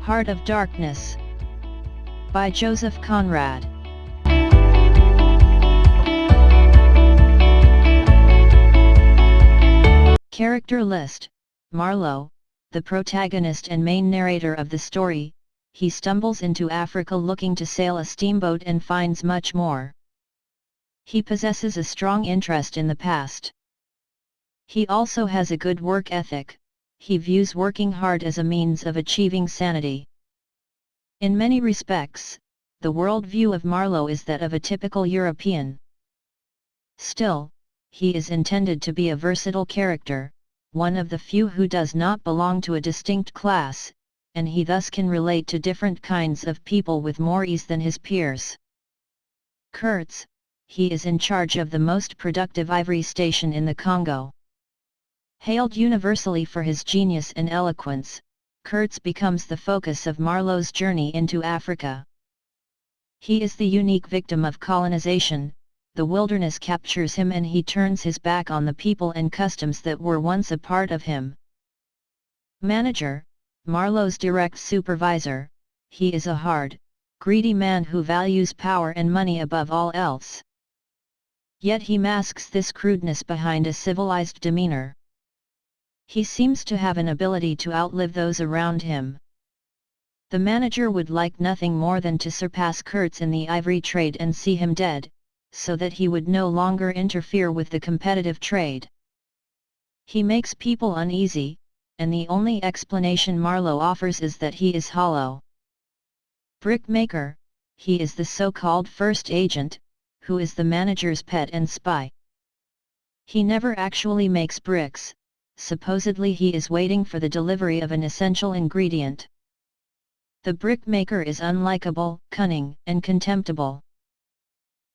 Heart of Darkness by Joseph Conrad. Character list: Marlowe, the protagonist and main narrator of the story. He stumbles into Africa looking to sail a steamboat and finds much more. He possesses a strong interest in the past. He also has a good work ethic. He views working hard as a means of achieving sanity. In many respects, the worldview of Marlowe is that of a typical European. Still, he is intended to be a versatile character, one of the few who does not belong to a distinct class, and he thus can relate to different kinds of people with more ease than his peers. Kurz, he is in charge of the most productive ivory station in the Congo. Hailed universally for his genius and eloquence, Kurz becomes the focus of Marlowe's journey into Africa. He is the unique victim of colonization. The wilderness captures him and he turns his back on the people and customs that were once a part of him. Manager, Marlowe's direct supervisor, he is a hard, greedy man who values power and money above all else. Yet he masks this crudeness behind a civilized demeanor. He seems to have an ability to outlive those around him. The manager would like nothing more than to surpass Kurz in the ivory trade and see him dead, so that he would no longer interfere with the competitive trade. He makes people uneasy, and the only explanation Marlowe offers is that he is hollow. Brickmaker, he is the so-called first agent, who is the manager's pet and spy. He never actually makes bricks. Supposedly he is waiting for the delivery of an essential ingredient. The brickmaker is unlikable, cunning, and contemptible.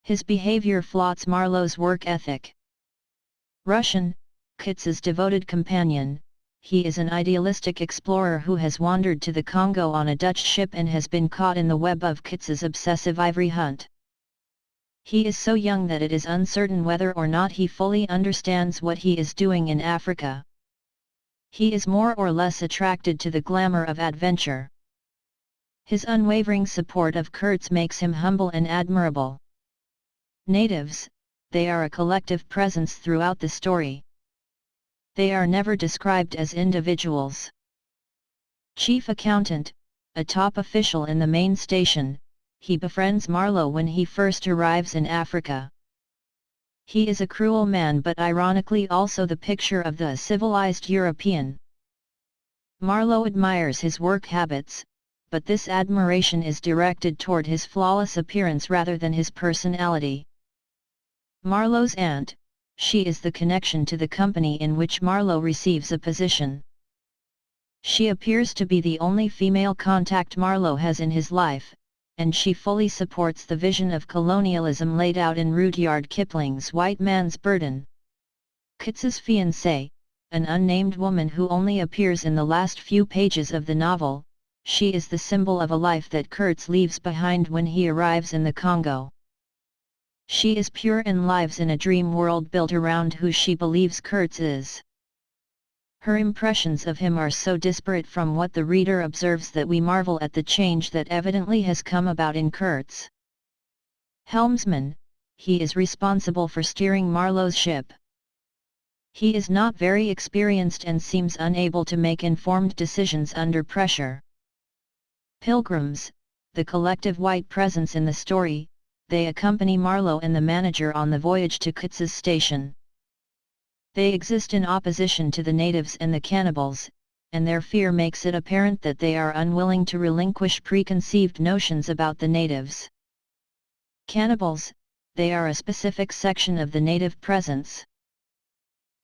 His behavior flaunts Marlowe's work ethic. Russian, Kurtz's devoted companion, he is an idealistic explorer who has wandered to the Congo on a Dutch ship and has been caught in the web of Kurtz's obsessive ivory hunt. He is so young that it is uncertain whether or not he fully understands what he is doing in Africa. He is more or less attracted to the glamour of adventure. His unwavering support of Kurz makes him humble and admirable. Natives, they are a collective presence throughout the story. They are never described as individuals. Chief Accountant, a top official in the main station, he befriends Marlowe when he first arrives in Africa. He is a cruel man but ironically also the picture of the civilized European. Marlowe admires his work habits, but this admiration is directed toward his flawless appearance rather than his personality. Marlowe's aunt, she is the connection to the company in which Marlowe receives a position. She appears to be the only female contact Marlowe has in his life, and she fully supports the vision of colonialism laid out in Rudyard Kipling's White Man's Burden. Kurtz's fiancée, an unnamed woman who only appears in the last few pages of the novel, she is the symbol of a life that Kurz leaves behind when he arrives in the Congo. She is pure and lives in a dream world built around who she believes Kurz is. Her impressions of him are so disparate from what the reader observes that we marvel at the change that evidently has come about in Kurz. Helmsman, he is responsible for steering Marlowe's ship. He is not very experienced and seems unable to make informed decisions under pressure. Pilgrims, the collective white presence in the story, they accompany Marlowe and the manager on the voyage to Kurz's station. They exist in opposition to the natives and the cannibals, and their fear makes it apparent that they are unwilling to relinquish preconceived notions about the natives. Cannibals, they are a specific section of the native presence.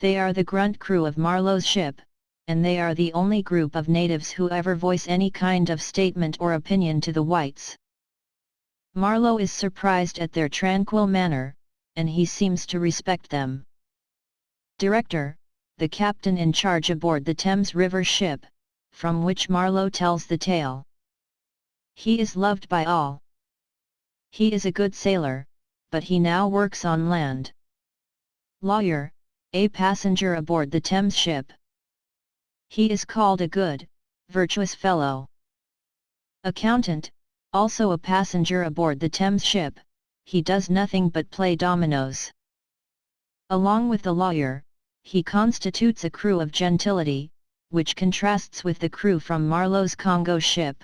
They are the grunt crew of Marlowe's ship, and they are the only group of natives who ever voice any kind of statement or opinion to the whites. Marlowe is surprised at their tranquil manner, and he seems to respect them. Director, the captain in charge aboard the Thames River ship, from which Marlowe tells the tale. He is loved by all. He is a good sailor, but he now works on land. Lawyer, a passenger aboard the Thames ship. He is called a good, virtuous fellow. Accountant, also a passenger aboard the Thames ship, he does nothing but play dominoes. Along with the lawyer, he constitutes a crew of gentility, which contrasts with the crew from Marlowe's Congo ship.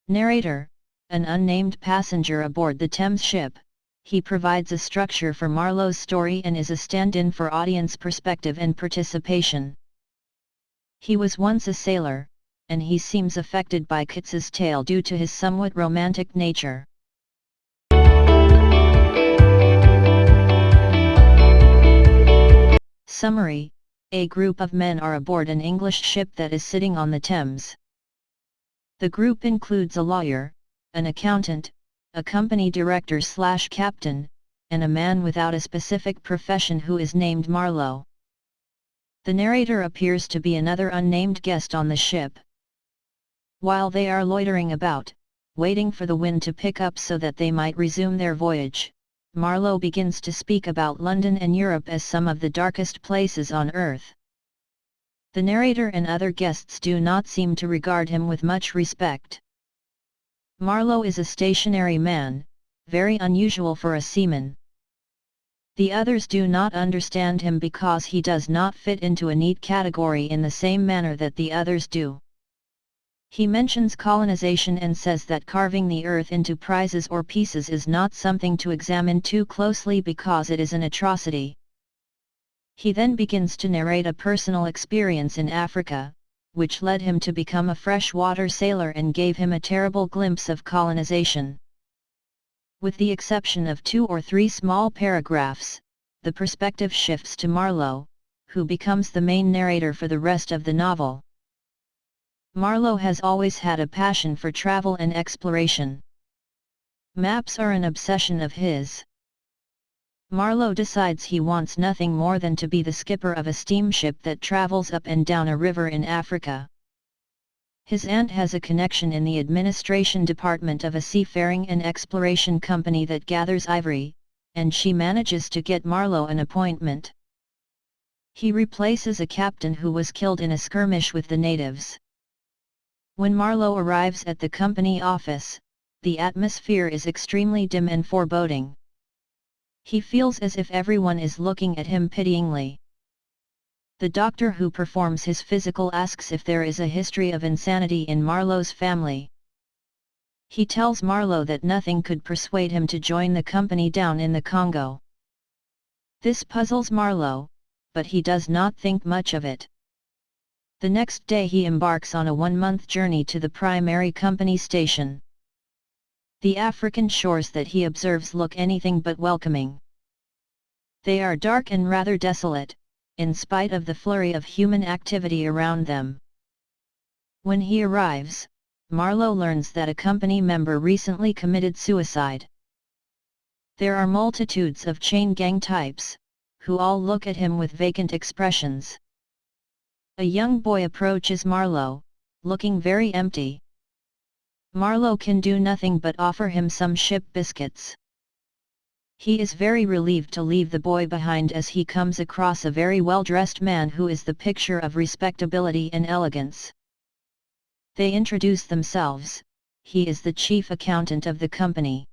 Narrator, an unnamed passenger aboard the Thames ship, he provides a structure for Marlowe's story and is a stand-in for audience perspective and participation. He was once a sailor, and he seems affected by Kurz's tale due to his somewhat romantic nature. Summary: a group of men are aboard an English ship that is sitting on the Thames. The group includes a lawyer, an accountant, a company director/captain, and a man without a specific profession who is named Marlo. The narrator appears to be another unnamed guest on the ship. While they are loitering about, waiting for the wind to pick up so that they might resume their voyage, Marlowe begins to speak about London and Europe as some of the darkest places on earth. The narrator and other guests do not seem to regard him with much respect. Marlowe is a stationary man, very unusual for a seaman. The others do not understand him because he does not fit into a neat category in the same manner that the others do. He mentions colonization and says that carving the earth into prizes or pieces is not something to examine too closely because it is an atrocity. He then begins to narrate a personal experience in Africa, which led him to become a freshwater sailor and gave him a terrible glimpse of colonization. With the exception of 2 or 3 small paragraphs, the perspective shifts to Marlowe, who becomes the main narrator for the rest of the novel. Marlowe has always had a passion for travel and exploration. Maps are an obsession of his. Marlowe decides he wants nothing more than to be the skipper of a steamship that travels up and down a river in Africa. His aunt has a connection in the administration department of a seafaring and exploration company that gathers ivory, and she manages to get Marlowe an appointment. He replaces a captain who was killed in a skirmish with the natives. When Marlowe arrives at the company office, the atmosphere is extremely dim and foreboding. He feels as if everyone is looking at him pityingly. The doctor who performs his physical asks if there is a history of insanity in Marlowe's family. He tells Marlowe that nothing could persuade him to join the company down in the Congo. This puzzles Marlowe, but he does not think much of it. The next day he embarks on a 1-month journey to the primary company station. The African shores that he observes look anything but welcoming. They are dark and rather desolate, in spite of the flurry of human activity around them. When he arrives, Marlowe learns that a company member recently committed suicide. There are multitudes of chain gang types, who all look at him with vacant expressions. A young boy approaches Marlowe, looking very empty. Marlowe can do nothing but offer him some ship biscuits. He is very relieved to leave the boy behind as he comes across a very well-dressed man who is the picture of respectability and elegance. They introduce themselves. He is the chief accountant of the company.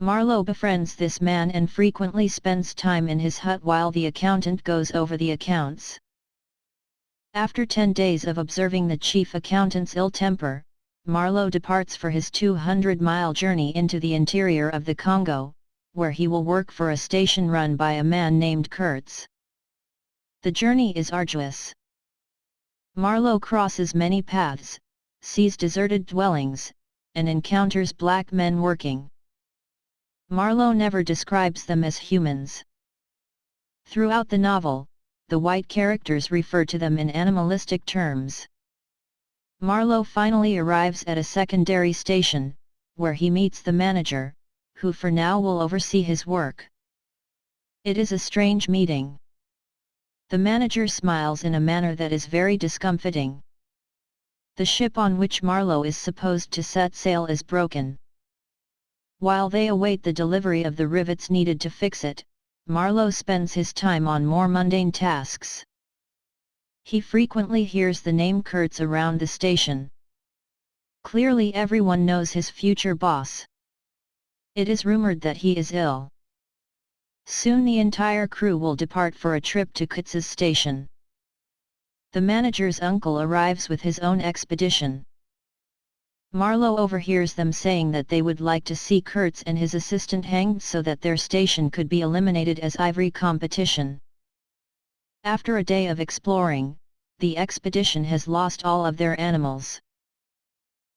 Marlowe befriends this man and frequently spends time in his hut while the accountant goes over the accounts. After 10 days of observing the chief accountant's ill temper, Marlowe departs for his 200-mile journey into the interior of the Congo, where he will work for a station run by a man named Kurz. The journey is arduous. Marlowe crosses many paths, sees deserted dwellings, and encounters black men working. Marlowe never describes them as humans. Throughout the novel, the white characters refer to them in animalistic terms. Marlowe finally arrives at a secondary station, where he meets the manager, who for now will oversee his work. It is a strange meeting. The manager smiles in a manner that is very discomfiting. The ship on which Marlowe is supposed to set sail is broken. While they await the delivery of the rivets needed to fix it, Marlowe spends his time on more mundane tasks. He frequently hears the name Kurz around the station. Clearly everyone knows his future boss. It is rumored that he is ill. Soon the entire crew will depart for a trip to Kurz's station. The manager's uncle arrives with his own expedition. Marlowe overhears them saying that they would like to see Kurz and his assistant hanged so that their station could be eliminated as ivory competition. After a day of exploring, the expedition has lost all of their animals.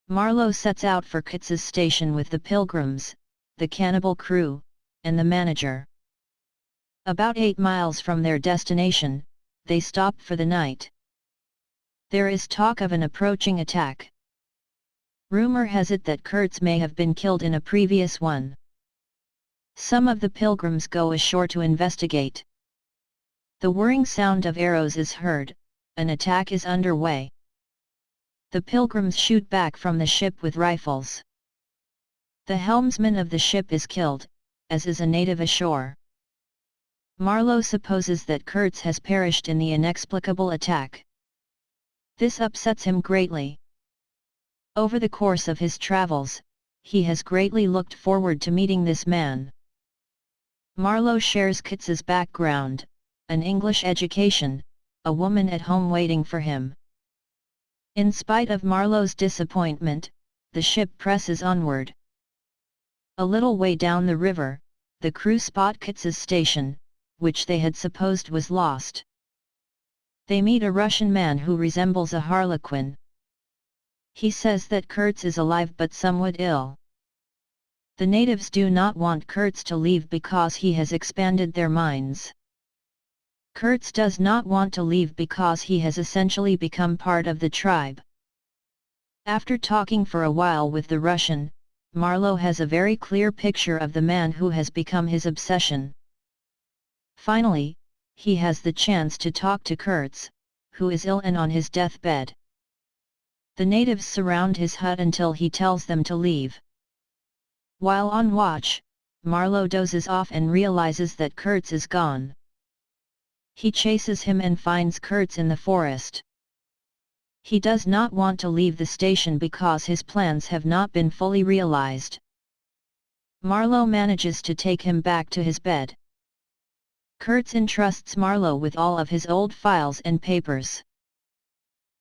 Marlowe sets out for Kurz's station with the Pilgrims, the cannibal crew, and the manager. About 8 miles from their destination, they stop for the night. There is talk of an approaching attack. Rumor has it that Kurz may have been killed in a previous one. Some of the pilgrims go ashore to investigate. The whirring sound of arrows is heard, an attack is underway. The pilgrims shoot back from the ship with rifles. The helmsman of the ship is killed, as is a native ashore. Marlowe supposes that Kurz has perished in the inexplicable attack. This upsets him greatly. Over the course of his travels, he has greatly looked forward to meeting this man. Marlowe shares Kurz's background, an English education, a woman at home waiting for him. In spite of Marlowe's disappointment, the ship presses onward. A little way down the river, the crew spot Kurz's station, which they had supposed was lost. They meet a Russian man who resembles a harlequin. He says that Kurz is alive but somewhat ill. The natives do not want Kurz to leave because he has expanded their minds. Kurz does not want to leave because he has essentially become part of the tribe. After talking for a while with the Russian, Marlowe has a very clear picture of the man who has become his obsession. Finally, he has the chance to talk to Kurz, who is ill and on his deathbed. The natives surround his hut until he tells them to leave. While on watch, Marlowe dozes off and realizes that Kurz is gone. He chases him and finds Kurz in the forest. He does not want to leave the station because his plans have not been fully realized. Marlowe manages to take him back to his bed. Kurz entrusts Marlowe with all of his old files and papers.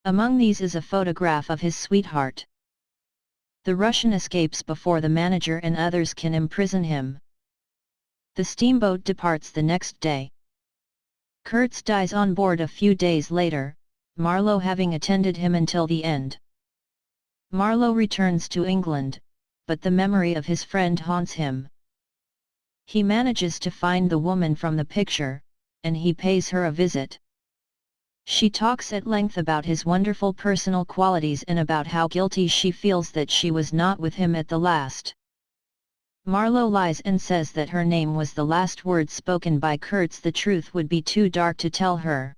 Among these is a photograph of his sweetheart. The Russian escapes before the manager and others can imprison him. The steamboat departs the next day. Kurz dies on board a few days later, Marlowe having attended him until the end. Marlowe returns to England, but the memory of his friend haunts him. He manages to find the woman from the picture, and he pays her a visit. She talks at length about his wonderful personal qualities and about how guilty she feels that she was not with him at the last. Marlowe lies and says that her name was the last word spoken by Kurz. The truth would be too dark to tell her.